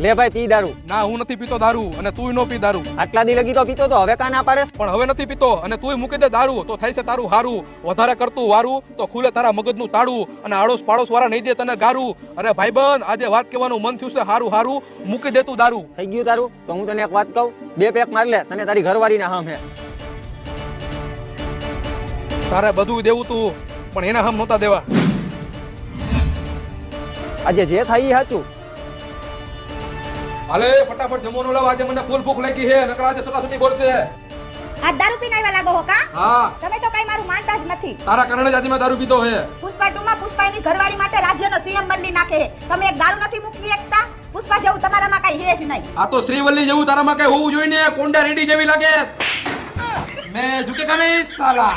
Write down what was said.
લે ભાઈ પી દારૂ. ના હું નથી પીતો દારૂ અને તુંય નો પી દારૂ. આટલા દી લગી તો પીતો તો હવે કા ના પાડેસ? પણ હવે નથી પીતો અને તુંય મૂકી દે દારૂ તો થાય છે તારું હારું. વધારે કરતું વારું તો ખુલે તારા મગજનું તાળું અને આડોશ પાડોશ વાળા નહીં દે તને ગારું. અરે ભાઈબંધ આજે વાત કહેવાનું મન થયું છે હારું હારું મૂકી દે તું દારૂ. થઈ ગયું તારું? તો હું તને એક વાત કહું, 2 પેક માર લે, તને તારી ઘરવાળી ના હમ હે. તારે બધું દેવું તું પણ એના હમ નહોતા દેવા. આજે જે થાય એ સાચું. હાલે ફટાફટ જમવાનું લાવ, આજે મને ફૂલ ભૂખ લાગી છે નકર આજે સટાસટી બોલશે. આ દારૂ પીને આવ્યા લાગો હો કા? હા તમે તો કઈ મારું માનતા જ નથી. તારા કારણે જ આજે મેં દારૂ પીધો છે. પુષ્પા 2 માં પુષ્પાની ઘરવાળી માટે રાજ્યનો સીએમ બદલી નાખે છે. તમે એક દારૂ નથી મૂકવી એકતા? પુષ્પા જેવું તમારામાં કઈ હે જ નહીં. આ તો શ્રીવલ્લી જેવું તારામાં કઈ હોવું જોઈએ ને. કોંડા રેડી જેવી લાગે. મેં ઝુકેગા નહીં સાલા.